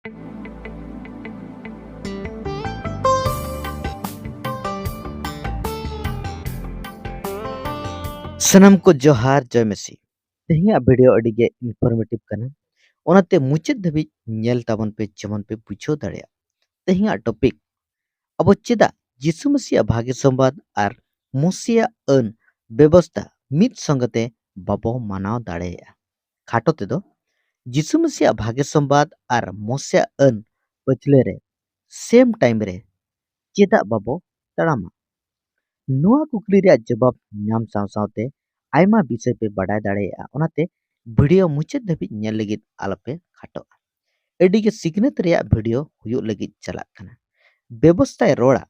सनम को जोहार जय मेसी तेहिया वीडियो अडिगे इनफॉर्मेटिव कना ओनाते मुचाद धाबी नेल ताबन पे जेमन पे बुझाव दाड़ेया तेहिया टॉपिक अब चेदा यीशु मसीह भाग्य संवाद आर मसीह अन व्यवस्था मित संगते बाबो मानाव दाड़ेया खाटो तेदो यीशु मसीह भाग्य संवाद आर मसीह अन पचले रे सेम टाइम रे चेदा बाबो तड़ामा ᱱᱚᱣᱟ ᱠᱩᱠᱞᱤ ᱨᱮᱭᱟᱜ ᱡᱚᱵᱟᱵ ᱧᱟᱢ ᱥᱟᱶ ᱥᱟᱶᱛᱮ ᱟᱭᱢᱟ ᱵᱤᱥᱚᱭ ᱯᱮ ᱵᱟᱰᱟᱭ ᱫᱟᱲᱮᱭᱟᱜᱼᱟ ᱚᱱᱟᱛᱮ ᱵᱷᱤᱰᱤᱭᱳ ᱢᱩᱪᱟᱹᱫ ᱫᱷᱟᱹᱵᱤᱡ ᱧᱮᱞ ᱞᱟᱹᱜᱤᱫ ᱟᱞᱚᱯᱮ ᱠᱷᱟᱴᱚᱜᱼᱟ ᱟᱹᱰᱤᱜᱮ ᱥᱤᱠᱷᱱᱟᱹᱛ ᱨᱮᱭᱟᱜ ᱵᱷᱤᱰᱤᱭᱳ ᱦᱩᱭᱩᱜ ᱞᱟᱹᱜᱤᱫ ᱪᱟᱞᱟᱜ ᱠᱟᱱᱟ ᱵᱮᱵᱚᱥᱛᱷᱟᱭ ᱨᱚᱲᱟ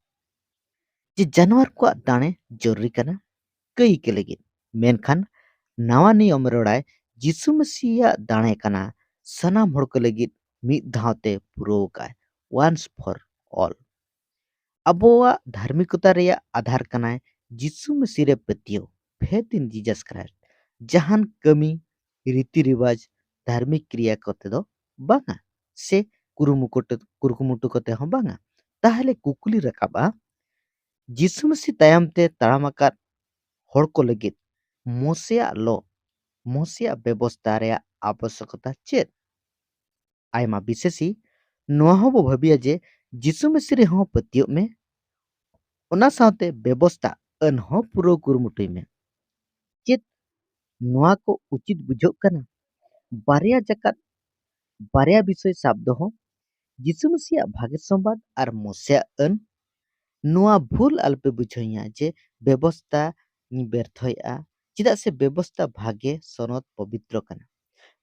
ᱡᱮ ᱡᱟᱱᱣᱟᱨ ᱠᱚᱣᱟᱜ ᱫᱟᱲᱮ ᱡᱚᱨᱩᱨᱤ ᱠᱟᱱᱟ ᱠᱟᱹᱭ ᱠᱮ ᱞᱟᱹᱜᱤᱫ ᱢᱮᱱᱠᱷᱟन ᱱᱟᱣᱟ ᱱᱤᱭᱚᱢ ᱨᱚᱲᱟᱭ ᱡᱤᱥᱩ ᱢᱟᱹᱥᱤᱦᱟᱜ ᱫᱟᱲᱮ ᱠᱟᱱᱟ ᱥᱟᱱᱟᱢ ᱦᱚᱲ ᱠᱚ ᱞᱟᱹᱜᱤᱫ ᱢᱤᱫ ᱫᱷᱟᱣᱛᱮ ᱯᱩᱨᱟᱹᱣ ᱟᱠᱟᱜᱼᱟᱭ ᱚᱣᱟᱱᱥ ᱯᱷᱚᱨ ᱚᱞ ᱟᱵᱚᱣᱟᱜ ᱫᱷᱟर्मिकता ᱨᱮᱭᱟᱜ आधार कनाय यीशु मसीह रे पतियो फेथ इन जीसस क्राइस्ट जहान कमी रीति रिवाज धार्मिक क्रिया कते दो बांगा से कुरुमुटु कते हो बांगा ताहले कुकुली रकाबा यीशु मसीह तायमते ताड़ामाकात हड़ को लगित मोसेया लो मोसेया व्यवस्था रे आवश्यकता चेत आयमा विशेषी नोआ हो भाबिया जे यीशु मसीह रे हो पतियो में ओना साथे व्यवस्था अनहो पुरो कुरुमुटुई में चेत नोआ को उचित बुझो कना बारिया जकात बारिया विषय शब्द हो यीशु मसीह भाग्य संवाद और मोसे अन नोआ भूल अल्पे बुझोइया जे व्यवस्था व्यर्थया चेदा से व्यवस्था भाग्य सनद पवित्र कना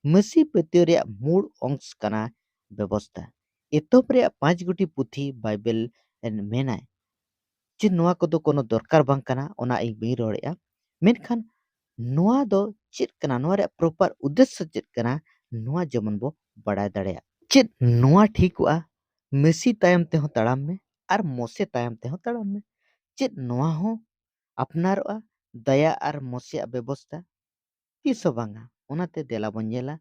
मसीह पतियो रे मूल अंश कना व्यवस्था एतोप रे 5 गोटी पुथी बाइबल एन मेनाय जे नोआ को दो कोनो दरकार बांग कना ओना इ बई रोड़ेया मेनखान नोआ दो चेत कना नोआ रे प्रॉपर उद्देश्य चेत कना नोआ जमन बो बड़ाय दाड़ेया चेत नोआ ठीक हुआ मेसी तायम ते हो तड़ाम में और मोसे तायम ते हो तड़ाम में चेत नोआ हो अपनारवा दया और मोसे व्यवस्था तीसो बांगा ओनाते देला बन जेला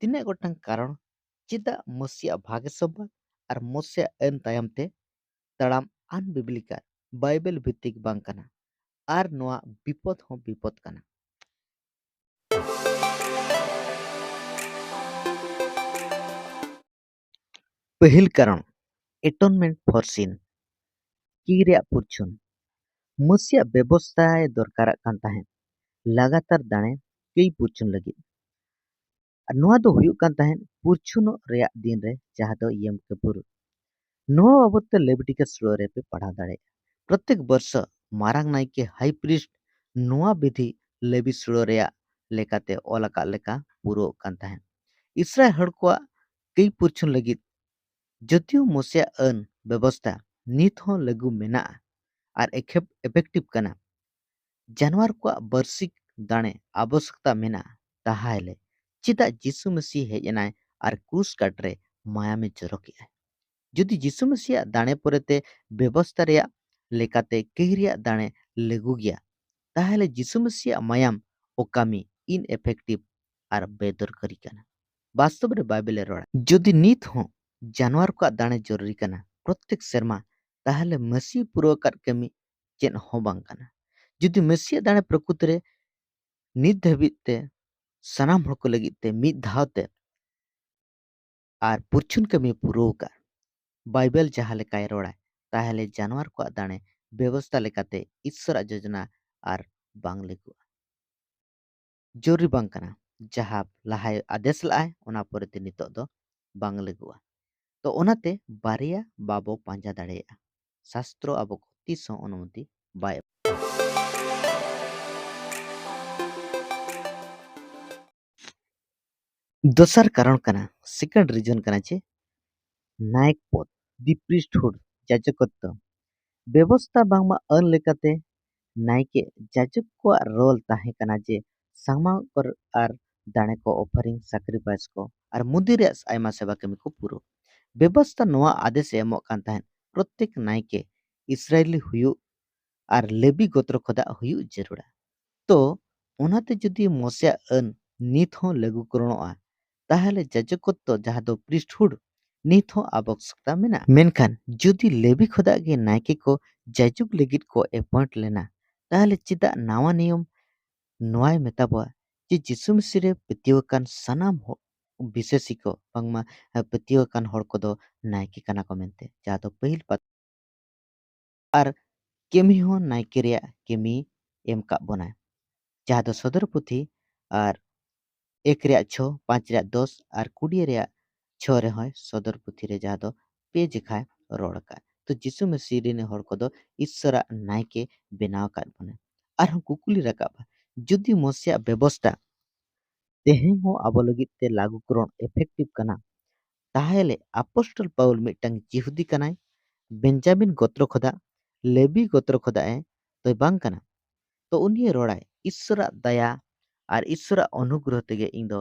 तिने गोटंग कारण चेदा मसीह भाग्य संवाद और मोसे एन तायम ते तड़ाम अन बिब्लिकल बाइबल भित्तिक बांग कना आर नोआ विपद हो विपद कना पहिल कारण एटोनमेंट फॉर सिन की रे पुरछुन मसीह व्यवस्था दरकार कान ताहें लगातार दाणे कई पुरछुन लगी नोआ दो हुयुग कान ताहें पुरछुन रेया दिन रे जहां दो यम कपूर नोआ बाबत ते लेविटिकस रे पे पढ़ा दाड़े प्रत्येक वर्ष मारांग नाई के हाई प्रीस्ट नोआ विधि लेवी सुड़ो रेया लेकाते ओलाका लेका पूरो कान ताहें इसराइल हड़ को कई पुरछुन लगी जतियो मोसे अन व्यवस्था नित हो लागू मेना और इफेक्टिव कना जानवर को वार्षिक दाणे आवश्यकता मेना ताहाले चिदा यीशु मसीह हेजनाय और क्रूस काटरे माया में जरके जुदी यीशु मसीह दाणे परेते व्यवस्था रे लेकाते कई रे दाणे लागू गया ताहाले यीशु मसीह मायाम ओकामी इन इफेक्टिव और बेदरकारी कना वास्तव रे बाइबल रोड़ा जुदी नित हो जानवर को दाणे जरूरी कना प्रत्येक शर्मा ताहाले मसीह पूर्वकार कमी चेन हो बांग कना जुदी मसीह दाणे प्रकृति रे नित धाबिते सनाम हड़ को लगिते मिद धावते और पुरछुन कमी पूर्वकार बाइबल जहाँ लेकाय रोड़ा ताहले जानवर को दाणे व्यवस्था लेकाते ईश्वर योजना और बांग लेगुआ जरूरी बांग कना जहाँ लहाय आदेश लाए ओना परेते नितो दो बांग लेगुआ तो ओनाते बारिया बाबो पांजा दाड़ेया शास्त्रो आबो को तीसो अनुमति बाय दोसर कारण कना सेकंड रीजन कना चे नायक पद दि प्रीस्टहुड याजकत्व व्यवस्था बांगमा अन लेकाते नायके याजक को रोल ताहे कना जे सामा कर आर दाणे को ऑफरिंग सैक्रिफाइस को आर मुंदिर रे आयमा सेवा कमी को पूरो व्यवस्था नोआ आदेश एमो कान ताहेन प्रत्येक नायके इस्राएली हुयु आर लेबी गोत्र खोदा हुयु जरूरा तो ओनाते जदि मोसे अन नित हो लागू करणोआ ताहले याजकत्व जहाँ दो प्रीस्टहुड ᱱᱤᱛ ᱦᱚᱸ ᱟᱵᱚᱥᱥᱚᱠता ᱢᱮᱱᱟᱜᱼᱟ᱾ ᱢᱮᱱᱠᱷᱟन ᱡᱩᱫᱤ ᱞᱮᱵᱤ ᱠᱷᱚᱫᱟᱜ ᱜᱮ ᱱᱟᱭᱠᱮ ᱠᱚ ᱡᱟᱭᱡᱩᱜᱽ ᱞᱟᱹᱜᱤᱫ ᱠᱚ ᱮᱯᱚᱭᱮᱱᱴ ᱞᱮᱱᱟ, ᱛᱟᱦᱚᱞᱮ ᱪᱮᱫᱟᱜ ᱱᱟᱣᱟ ᱱᱤᱭᱚᱢ ᱱᱚᱣᱟᱭ ᱢᱮᱛᱟᱵᱚᱣᱟ ᱡᱮ ᱡᱤᱥᱩ ᱢᱮᱥᱤ ᱨᱮ ᱯᱟᱹᱛᱭᱟᱹᱣ ᱟᱠᱟᱱ ᱥᱟᱱᱟᱢ ᱵᱤᱥᱮᱥᱤ ᱠᱚ ᱵᱟᱝᱢᱟ ᱯᱟᱹᱛᱭᱟᱹᱣ ᱟᱠᱟᱱ ᱦᱚᱲ ᱠᱚᱫᱚ ᱱᱟᱭᱠᱮ ᱠᱟᱱᱟ ᱠᱚ ᱢᱮᱱᱛᱮ, ᱡᱟᱦᱟᱸ ᱫᱚ ᱯᱟᱹᱦᱤᱞ ᱟᱨ ᱠᱟᱹᱢᱤ ᱦᱚᱸ ᱱᱟᱭᱠᱮ ᱨᱮᱭᱟᱜ ᱠᱟᱹᱢᱤ ᱮᱢ ᱠᱟᱜ ᱵᱚᱱᱟᱭ, ᱡᱟᱦᱟᱸ ᱫᱚ ᱥᱚᱫᱚᱨ ᱯᱩᱛᱷᱤ ᱟᱨ 1 ᱨᱮᱭᱟᱜ 6, 5 ᱨᱮᱭᱟᱜ 10 ᱟᱨ 20 ᱨᱮᱭᱟᱜ 6 ᱨᱮᱦᱚᱸ ᱥᱚᱫᱚᱨ ᱯᱩᱛᱷᱤ ᱨᱮ ᱡᱟᱦᱟᱸ ᱫᱚ ᱯᱮ ᱡᱮᱠᱷᱟᱭ ᱨᱚᱲ ᱟᱠᱟᱫ᱾ ᱛᱚ ᱡᱤᱥᱩ ᱢᱮᱥᱤ ᱨᱮᱱ ᱦᱚᱲ ᱠᱚᱫᱚ ᱤᱥᱥᱚᱨᱟᱜ ᱱᱟᱭᱠᱮ ᱵᱮᱱᱟᱣ ᱟᱠᱟᱫ ᱵᱚᱱᱟ᱾ ᱟᱨᱦᱚᱸ ᱠᱩᱠᱞᱤ ᱨᱟᱠᱟᱵᱼᱟ, ᱡᱩᱫᱤ ᱢᱚᱥᱤᱭᱟᱜ ᱵᱮᱵᱚᱥᱛᱟ ᱛᱮᱦᱮᱧ ᱦᱚᱸ ᱟᱵᱚ ᱞᱟᱹᱜᱤᱫ ᱛᱮ ᱞᱟᱹᱜᱩ ᱠᱚᱨᱚᱱ ᱮᱯᱷᱮᱠᱴᱤᱵᱷ ᱠᱟᱱᱟ, ᱛᱟᱦᱚᱞᱮ ᱟᱯᱚᱥᱴᱚᱞ ᱯᱟᱩᱞ ᱢᱤᱫᱴᱟᱝ जिहुदी ᱠᱟᱱᱟᱭ, ᱵᱮᱧᱡᱟমিন गोत्र ᱠᱷᱚᱫᱟᱜ, ᱞᱮᱵᱤ गोत्र ᱠᱷᱚᱫᱟᱜ ᱛᱚᱭ ᱵᱟᱝ ᱠᱟᱱᱟ? ᱛᱚ ᱩᱱᱤ ᱨᱚᱲᱟᱭ ᱤᱥᱥᱚᱨᱟᱜ ᱫᱟᱭᱟ ᱟᱨ ᱤᱥᱥᱚᱨᱟᱜ ᱚᱱᱩᱜᱨᱚᱦᱚ ᱛᱮᱜᱮ ᱤᱧ ᱫᱚ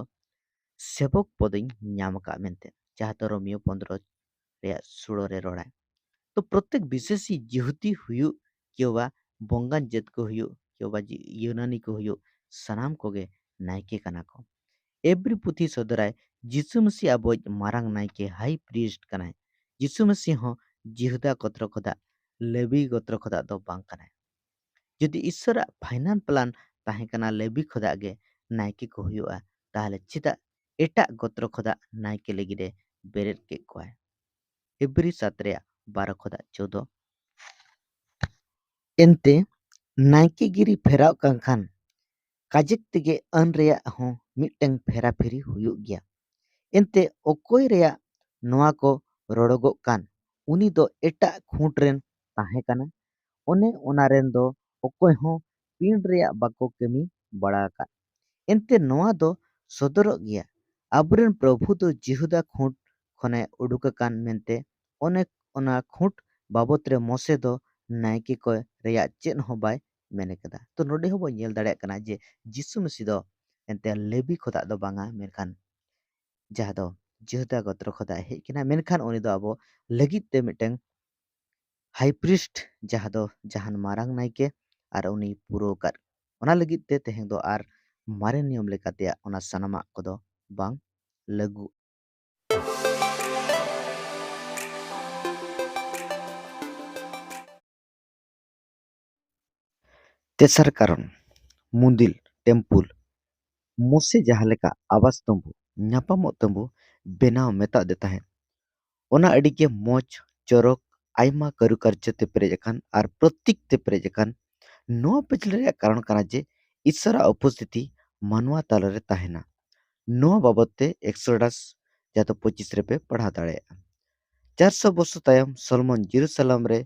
सेवक पदीन ᱧᱟᱢ ᱟᱠᱟᱫ ᱢᱮᱱᱛᱮ, ᱡᱟᱦᱟᱸ ᱫᱚ ᱨᱳᱢᱤयो 15 ᱨᱮᱭᱟᱜ 16 रे ᱨᱚᱲᱟᱭ। तो प्रत्येक विशेषी जिहुदी हुयुग केवबा बंगान जात को हुयुग केवबा यूनानी को हुयुग सानाम कोगे नायके काना को। एवरी पुथी सदराय जिसु मसीह अब मारांग नायके हाई प्रिस्ट कनाय। जिसु मसीह हो जिहुदा गोत्र खोदा लेवी गोत्र खोदा दो बांग कनाय। जुदी ईश्वर फाइनाल प्लान ताहे कना लेवी खोदा गे नायके को हुयुगा, ताहले चिदा एटा गोत्र खोदा नायके लेगिरे बेरेट के कोय। एवरी 7 रे 12 खोदा 14 एनते नायके गिरी फेराव कांखान काजिक तेगे अन रेया हो मिटeng फेरा फेरी हुयुग गया। एनते ओकोय रेया नोआ को रोडोगो कान उनी दो एटा खूंटरेन ताहे कना, ओने ओनारेन दो ओकोय हो पीण रेया बाको कमी बड़ा का। एनते नोआ दो सदरक गया आबरेन प्रभु दो जिहुदा खूंट खने उडुकान मेनते ओने ओना खूंट बाबत रे मोसे दो नायके को रेया चेन हो बाय मेने कदा। तो नोडे हो बो नेल दाड़े कना जे जिसु मसीह दो एनते लेबी खोदा दो बांगा, मेनखान जहाँ दो जिहुदा गोत्र खोदा हेज किना, मेनखान उनी दो आबो लगित ते मिटeng हाई प्रिस्ट जहाँ दो जहान मारांग नायके आर उनी पुरो कर ओना लगित ते तेहें दो आर मारे नियम लेकाते ओना सनामा कोदो बांग लगु। तेसर कारण मुंदिल टेम्पुल मोसे जहाँ लेका आवास तंबू ᱧᱟᱯᱟᱢᱚᱜ तंबू बेनाव मेता दे ताहें ओना अड़ी के मोच चोरक आयमा करुकार्य ते पेरेज अकान आर प्रतीक ते पेरेज अकान। नोआ पिछले रे कारण काना जे ईश्वरा उपस्थिति मानवा तालरे ताहेना। नोआ बाबत ते एक्सोडस जातो 25 रे पे पढ़ा दाड़ेया। 400 वर्ष तायम सलमन जेरूसलम रे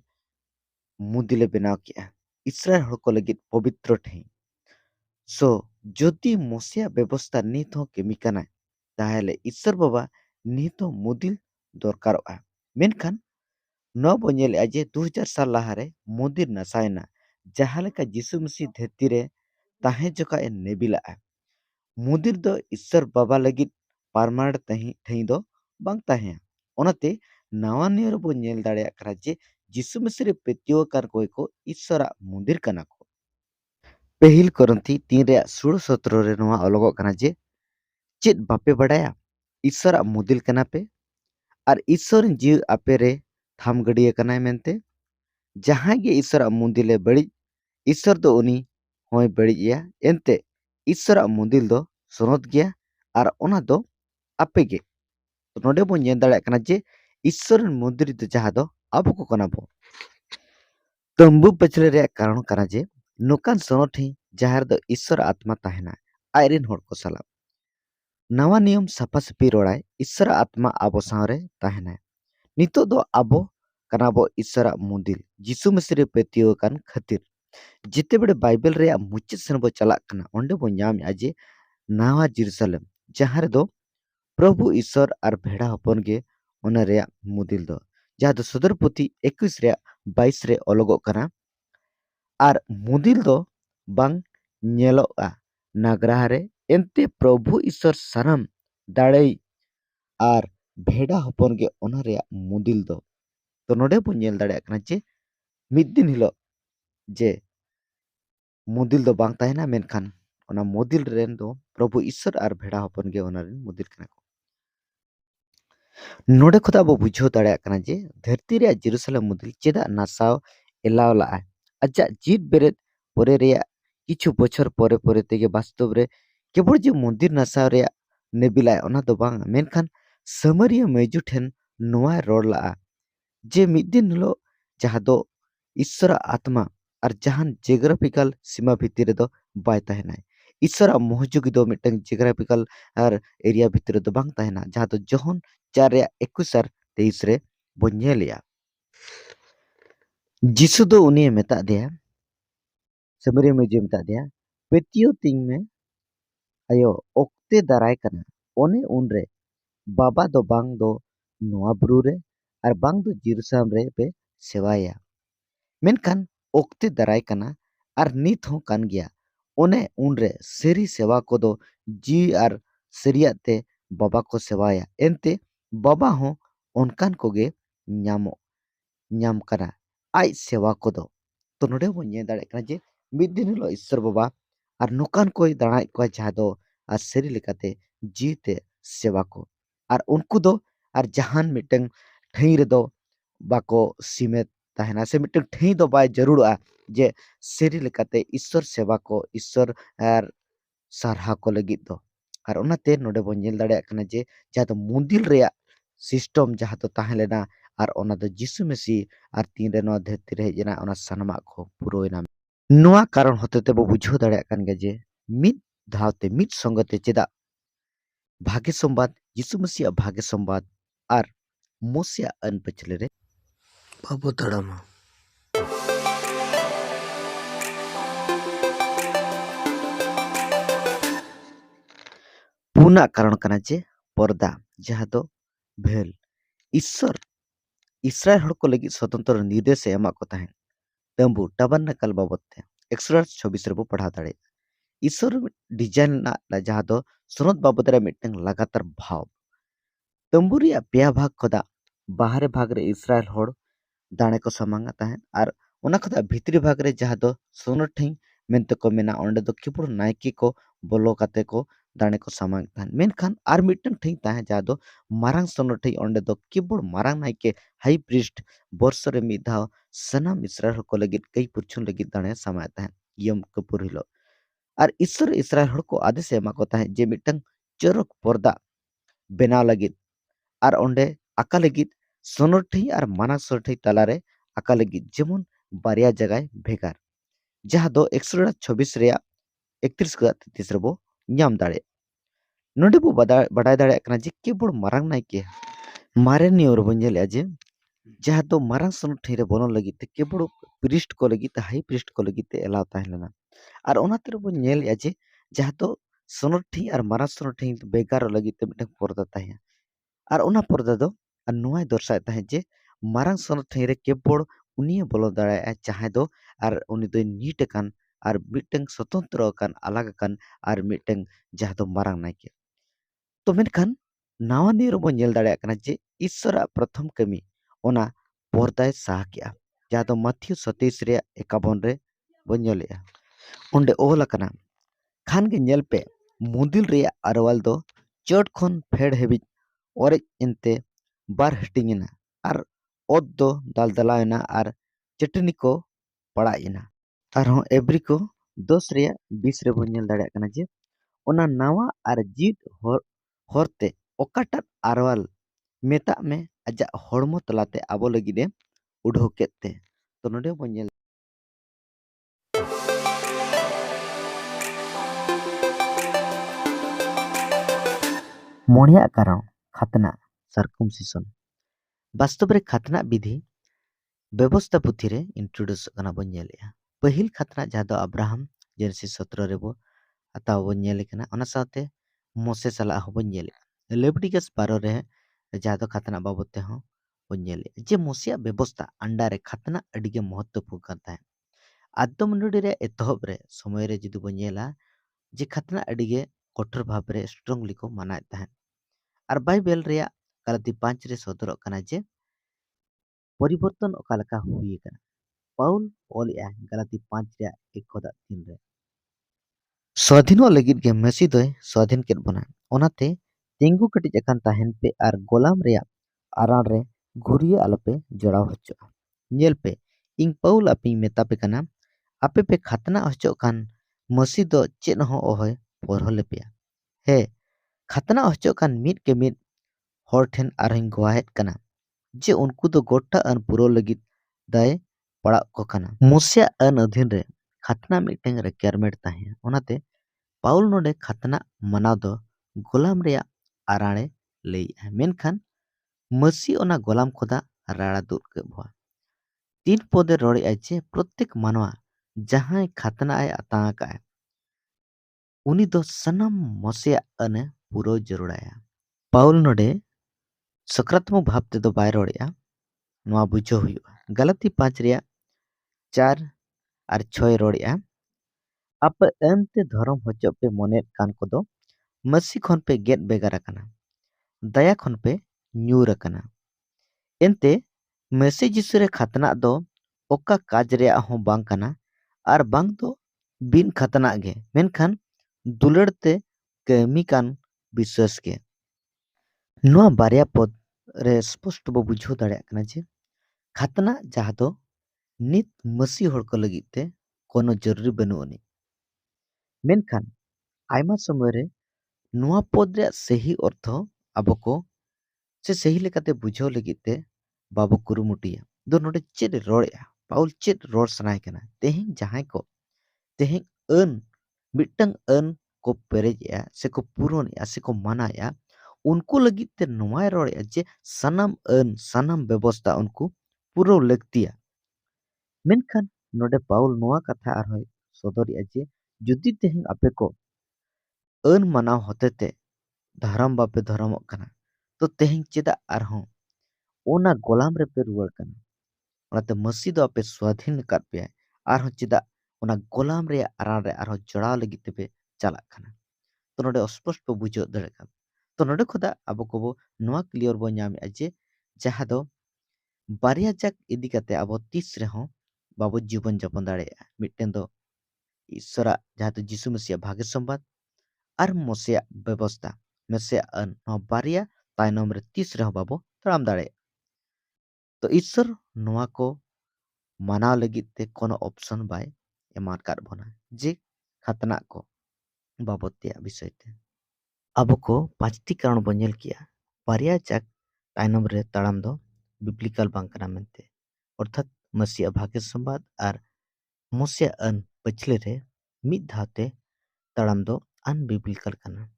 मुदिले बेनाव किया इस्राएल हड़ को लगित पवित्र ठें। सो जोदी मोसिया व्यवस्था नित हो केमी काना, ताहले ईश्वर बाबा नित हो मुदिल दरकारोगा। मेनखान नोआ बो नेलेआ जे 2000 साल लाहारे मुदिर नासायना, जहाँ लेका जिसु मसीह धरती रे ताहे जोका ए नेबिलाआ। मुदिर दो ईश्वर बाबा लगित पारमानेंट ठें दो बांग ताहे। ओनाते नावा नियर बो नेल दाड़ेया करा जे जिसु मसीह रे पेतियो कार कोय को ईश्वरा मुदिर कना को। पहिल करंती 3 रे 16 17 रे नोआ अलगो कना जे चेत बापे बड़ाया ईश्वरा मुदिल कना पे आर ईश्वर जी आपे रे थाम गड़िए कनाय मेनते। जहाँ गे ईश्वर मुदिले बड़ी ईश्वर दो उनी होय बड़ी या एनते ईश्वर मुदिल दो सनद गया आर ओना दो आपे गे। तो नोडे बो नेल दाड़े कना जे ईश्वर मुदिर दो जहाँ दो अब को कना बो। तंबू पछले रे कारण कना जे नोकान सनठी जहाँ दो ईश्वर आत्मा ताहेना आयरिन होड़ को सला। नवा नियम साफा साफी रोड़ाय ईश्वर आत्मा आबो सावरे ताहेना। नितो दो आबो कनाबो ईश्वर मुदिल जिसु मसीह रे पेतियो कान खातिर। जिते बड़े बाइबल रे मुच्चे सन बो चला कना ओंडे बो ᱧᱟᱢ जे नावा जेरूसलम जहाँ रे दो प्रभु ईश्वर आर भेड़ा हपन गे ओना रे मुदिल दो, जहाँ दो सदर पुथी 21 रे 22 रे अलगो कना। आर मुदिल दो बांग नेलोआ नागराह रे एनते प्रभु ईश्वर सानाम दाड़े आर भेड़ा हपन गे ओना रे मुदिल दो। तो नोडे बो नेल दाड़े कना जे मिद दिन हिलो जे मुदिल दो बांग ताहेना, मेनखान ओना मुदिल रेन दो प्रभु ईश्वर आर भेड़ा हपन गे ओना रेन मुदिल कना को। ᱱᱚᱰᱮ ᱠᱷᱚᱱ ᱟᱵᱚ ᱵᱩᱡᱷᱟᱹᱣ ᱫᱟᱲᱮᱭᱟᱜ ᱠᱟᱱᱟ ᱡᱮ ᱫᱷᱟᱹᱨᱛᱤ ᱨᱮᱭᱟᱜ ᱡᱮᱨᱩᱥᱟᱞᱮᱢ ᱢᱚᱱᱫᱤᱨ ᱪᱮᱫᱟᱜ ᱱᱟᱥᱟᱣ ᱮᱞᱟᱣ ᱞᱟᱜᱼᱟᱭ᱾ ᱟᱡᱟᱜ ᱡᱤᱛ ᱵᱮᱨᱮᱫ ᱯᱚᱨᱮ ᱨᱮᱭᱟᱜ ᱠᱤᱪᱷᱩ ᱵᱚᱪᱷᱚᱨ ᱯᱚᱨᱮ ᱯᱚᱨᱮ ᱛᱮᱜᱮ ᱵᱟᱥᱛᱚᱵ ᱨᱮ केवल जे मंदिर नासाव रेया नेबिलाय ओना दो बांग मेनखान समरिया मैजू ठेन नोआ रोड लाआ जे मिद दिन हिलो जहां दो ईश्वर आत्मा और जहान जियोग्राफिकल सीमा भितर दो बाय तहना ईश्वर महजुगी दो मिटन जियोग्राफिकल और एरिया भितर दो बांग तहना जहां दो जोहन 4:21-23 रे बोन्येलिया जिसु दो उनी मेता दिया समरिया मैजू मेता दिया पेतियो तिंग में ayo okte daray kana one unre baba do bang do noa buru re ar bang do Jerusalem re pe sewaya menkan okte daray kana ar nit ho kan gya one unre seri sewa ko do ji ar seriat te baba ko sewaya ente baba ho onkan ko ge nyamo nyam kana ai sewa ko do to node bo nye dare kana je mid din hilo Ishwar baba ar nokan koy darai ko jaha do ar seri lekate जीते सेवा को और उनको दो और जहान मिटंग ठई रे दो बाको सीमित तहना से मिटंग ठई दो बाय जरूर जे सेरी लेकाते ईश्वर सेवा को ईश्वर और सारहा को लगी दो और ओनाते नोडे बो नेल दाड़े कना जे जहा तो मुंदिल रेया सिस्टम जहा तो ताहे लेना और ओना दो यीशु मसीह और तीन रे नो धरती रे जना ओना सनमा को पुरोइना नोआ कारण होते बो बुझो दाड़े कन गे जे मिद धावते मिद संगते चेदा भाग्य संवाद यीशु मसीह भाग्य संवाद और मोसिया अन पचले रे बाबो तड़ामा पुना कारण कना जे पर्दा जहा दो भेल ईश्वर इस्राएल हड़ को लगी स्वतंत्र निर्देश एमा को ताहें तंबू टबरनाकल बाबते एक्सोडस 26 रे बो पढ़ा दाड़े ईश्वर डिजाइन ना जहा दो सुनत बाबत रे मिटंग लगातार भाव तंबू रिया पेया भाग खोदा बाहरे भाग रे इस्राएल हड़ दाणे को समांगा ताहें और ओना खोदा भितरी भाग रे जहा दो सोनो ठई मेनते को मेना ओंडे दो किपुर नायकी को बोलो काते को दाणे को समांग ताहें मेनखान आर मिटंग ठई ताहें जहा दो मारांग सोनो ठई ओंडे दो Kippur Marang Nike high priest वर्ष रे मिधाव सनम इस्राएल को लगित कई पुरछुन लगित दाणे समाय ताहें यम कपूर हिलो और ईश्वर इस्राएल हड़ को आदेश एमा को ताहें जे मिटंग चरक पर्दा बेनाव लगित और ओंडे आका लगित सोनरठी और माना सोरठी तलारे आका लगित जेमन बारिया जगह भेगार जहां दो 126 रेया 31 का 33 रेबो ᱧᱟᱢ दाड़े नोडे बो बडाय दाड़े कना जे केबड़ मारांग नायके मारे नियर बो नेले जे जहां दो मारांग सोनरठी रे बोनो लगित ते केबड़ प्रिस्ट को लगित हाई प्रिस्ट को लगित ते एलाव ताहेलेना और ओना तेरे बो नेल जे जहां दो सोनरठी और मारांग सोनरठी बेगार लगित ते मिटन पर्दा ताहे और ओना पर्दा दो और नोआय दर्शाय ताहे जे मारांग सोनो ठई रे केबड़ उनी बोलो दाड़ाय चाहे दो और उनी दो नीट कान और मिटंग स्वतंत्र कान अलग कान और मिटंग जहां दो मारांग नायके तो मेनखान नावा नियर बो नेल दाड़ाय कना जे ईश्वरा प्रथम कमी ओना पर्दाय साह केआ जहां दो मथियो 27 रे 51 रे बो नेलेआ ओंडे ओल कना खान के नेल पे मुंदिल रे अरवाल दो चोट खन फेड हेबी और इनते बार हटिंगिना और ओद दो दालदलायना और चटनी को पड़ाइना और हों एवरी को 10 रे 20 रे बन दाड़ा कना जे ओना नावा और जीत होरते ओकाटा अरवाल मेता में अजा हड़मो तलाते आबो लगिदे उडो केते तो नोडे बन मोड़िया कारण खतना सर्कमसिशन वास्तव रे खतना विधि व्यवस्था पुथी रे इंट्रोड्यूस कना बन नेलेया पहिल खतना जहां दो अब्राहम जेनेसिस 17 रे बो हताव बन नेले कना ओना साथे मोसे सला हो बन नेले लेविटिकस 12 रे जहां दो खतना बाबते हो बन नेले जे मोसिया व्यवस्था अंडा रे खतना अडिगे महत्वपूर्ण करता है आदम नडी रे एतहब रे समय रे जुदी बन नेला जे खतना अडिगे कठोर भाव रे स्ट्रांगली को मनाय ताहे और बाइबल रे गलाती 5 रे सदर कना जे परिवर्तन ओकालका हुई कना पाउल ओलिया गलाती 5 रे 1 खोदा 3 रे स्वाधीन लगित गे मसीह दो स्वाधीन के बना ओनाते ᱛᱤᱸᱜᱩ ᱠᱮᱴᱮᱡ ᱟᱠᱟᱱ ᱛᱟᱦᱮᱱ ᱯᱮ ᱟᱨ ᱜᱚᱞᱟᱢ ᱨᱮᱭᱟᱜ ᱟᱨᱟᱬ ᱨᱮ ᱜᱷᱩᱨᱤᱭᱟᱹ ᱟᱞᱚᱯᱮ ᱡᱚᱲᱟᱣ ᱦᱚᱪᱚᱜᱼᱟ᱾ ᱧᱮᱞ ᱯᱮ, ᱤᱧ ᱯᱟᱣᱩᱞ ᱟᱯᱮᱧ ᱢᱮᱛᱟ ᱯᱮ ᱠᱟᱱᱟ, ᱟᱯᱮ ᱯᱮ ᱠᱷᱟᱛᱱᱟ ᱦᱚᱪᱚᱜ ᱠᱷᱟᱱ ᱢᱟᱹᱥᱤ ᱫᱚ ᱪᱮᱫ ᱦᱚᱸ ᱚᱦᱚᱭ ᱯᱚᱨᱦᱚ ᱞᱮᱯᱮᱭᱟ᱾ ᱦᱮᱸ, ᱠᱷᱟᱛᱱᱟ ᱦᱚᱪᱚᱜ ᱠᱷᱟᱱ ᱢᱤᱫ ke ᱢᱤᱫ ᱦᱚᱲ ᱴᱷᱮᱱ ᱟᱨᱦᱚᱸᱧ ᱜᱚᱣᱟᱦᱮᱫ ᱠᱟᱱᱟ ᱡᱮ ᱩᱱᱠᱩ ᱫᱚ ᱜᱚᱴᱟ ᱟᱹᱱ ᱯᱩᱨᱟᱹᱣ ᱞᱟᱹᱜᱤᱫ ᱫᱟᱭ ᱯᱟᱲᱟᱜ ᱠᱚ ᱠᱟᱱᱟ᱾ ᱢᱩᱥᱮᱭᱟᱜ ᱟᱹᱱ ᱚᱫᱷᱤᱱ ᱨᱮ ᱠᱷᱟᱛᱱᱟ ᱢᱤᱫᱴᱟᱝ ᱨᱤᱠᱣᱟᱨᱢᱮᱱᱴ ᱛᱟᱦᱮᱸ, ᱚᱱᱟᱛᱮ ᱯᱟᱣᱩᱞ ᱱᱚᱰᱮ ᱠᱷᱟᱛᱱᱟ ᱢᱟᱱᱟᱣ ᱫᱚ ᱜᱚᱞᱟᱢ ᱨᱮᱭᱟᱜ ᱟᱨᱟᱬᱮ ᱞᱟᱹᱭᱮᱜᱼᱟ, ᱢᱮᱱᱠᱷᱟन ᱢᱟᱹᱥᱤ ᱚᱱᱟ ᱜᱚᱞᱟम ᱠᱷᱚᱫᱟ ᱨᱟᱲᱟ ᱫᱩᱜ ᱠᱮᱫ ᱵᱚᱣᱟ᱾ 3 पदे रड़ेगᱼᱟ जे प्रत्येक मानवा जहां खतना आतां का उनी दो सनम मसे अने पूरा जरूराया। पाउल नोडे सकारात्मक भाव ते दो बाय रड़ेगᱼा, नोआ बुझो हुआ। गलती 5 रिया 4 और 6 रड़ेगᱼा, आप अंते धर्म हचो पे मने कान को दो मसी खन पे गेट बेगार कना, दया खन पे न्यूर कना। एनते मसी जिसुरे खतना दो ओका काज रे हो बांग कना और बांग दो बिन खतना गे, मेनखान दुलड़ते कमी कान विश्वास के। नोआ बारिया पद रे स्पष्ट बो बुझो दाड़ेया कना जे खतना जहाँ दो नित मसी होड़ को लगिते कोनो जरूरी बनुअनी, मेनखान आयमा समय रे नोआ पद रे सही अर्थ आबो को से सही लेकाते बुझो लगिते बाबो कुरुमुटिया दो नोडे चेद रड़ेया। पाउल चेद रड़ सनाय कना तेहें जहां को तेहें अन मिटंग अन को पेरेजया से को पूरणया से को मानाया उनको लगिते नोआय रड़ेया जे सनम अन सनम व्यवस्था उनको पूरा लगतिया। मेनखान नोडे पाउल नोआ कथा आरहोय सदरिया जे जुदी तेहें आपे को अन मानाव होतेते धर्म बापे धर्मक कना तो तेहें चेदा आरहों ओना गोलाम रे पे रुआड़ कना, ओनाते मसी दो आपे स्वाधीन कर पे आरहों चेदा ओना गोलाम रे आरान रे आरहों जड़ाव लगित पे चालाक खाना। तो नोडे स्पष्ट पे बुझो दड़ेगा। तो नोडे खुदा आबो को नोआ क्लियर बो ᱧᱟᱢᱮᱜᱼᱟ जे जहाँ दो बारिया जाक इदी काते आबो तीस रेहों बाबो जीवन जापन दाड़ेगा। मिटन दो ईश्वरा जहाँ तो यीशु मसीह भाग्य संवाद और मोसेया व्यवस्था मेसेया अन नोआ बारिया तायनम रे तीस रेहों बाबो तराम दाड़े। तो ईश्वर नोआ को मानाव लगित ते कोनो ऑप्शन बाय एमान कार बोना जे खतना को बाबत ते विषय ते अब को 5टी कारण बो ñel किया बारिया जाक तायनम रे ताड़ाम दो बिब्लिकल बांग कना मेनते, अर्थात मसीह भाग्य संवाद और मोसे अन पछले रे मिद धाते ताड़ाम दो अन बिब्लिकल कना।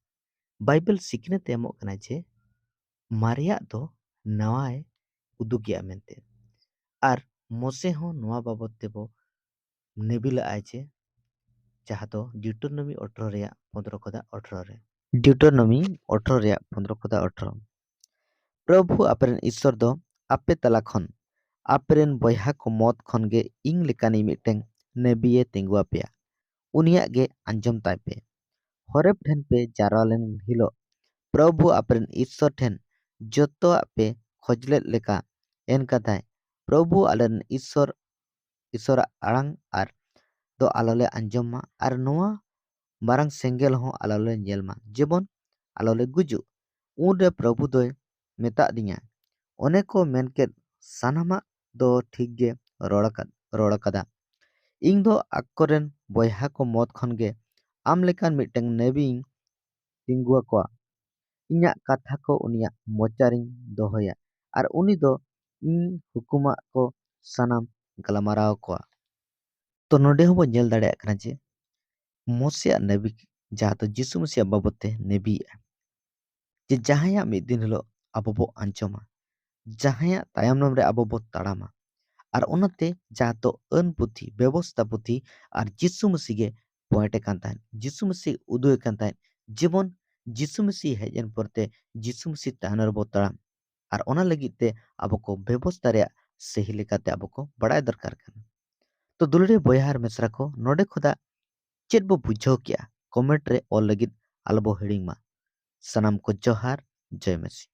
बाइबल सिकने ते एमो कना जे मारिया दो नवाय उदुगिया मेनते और मोसे हो नवा बाबत ते बो नेबिला आय जे जहाँ तो ड्यूटोनॉमी 18 रे 15 खोदा 18 रे ड्यूटोनॉमी 18 रे 15 खोदा 18 प्रभु आपरेन ईश्वर दो आपे तला खन आपरेन बयहा को मौत खन गे इंग लेकानी मिटें नेबिये तिंगुआ पेया उनिया गे अंजम ताय पे हरेप ठेन पे जारालेन हिलो प्रभु आपरेन ईश्वर ठेन जतो पे खोजले लेका एन कथाय प्रभु आलेन ईश्वर ईश्वरा आड़ांग आर दो आलोले अंजमा आर नोआ मारंग सेंगेल हो आलोले नेलमा जेबन आलोले गुजु उन रे प्रभु दोय मेता दिया ओने को मेनके सानामा दो ठीक गे रोड़ कदा इंग दो आकोरेन बयहा को मौत खन गे आम लेकान मिटेंग नेबी तिंगुआ को इन्या कथा को उनिया मोचारिंग दोहोया आर उनी दो इन हुकुमा को सनाम गलमाराव को। तो नोडे हो ñel दाड़ेया कना जे मोसे नेबी जहाँ तो यीशु मसीह बाबते नेबी जे जहाया मिद दिन हिलो आबो बो अंजमा जहाया तायम रे आबो बो ताड़ामा और ओनाते जहाँ तो अन पुथी व्यवस्था पुथी और यीशु मसीह गे पॉइंट कान ताहेन यीशु मसीह उदुए कान ताहेन जीवन यीशु मसीह हेजन परते यीशु मसीह ताहनर बो ताड़ाम और ओना लगित ते आबो को व्यवस्था रे सही लेकाते आबो को बड़ाय दरकार काना। तो दुलरे बयहार मिश्रा को नोडे खुदा चेद बो बुझाव किया कमेंट रे ऑल लगित आलबो हिड़िंग मा। सनाम को जोहार जय मसीह।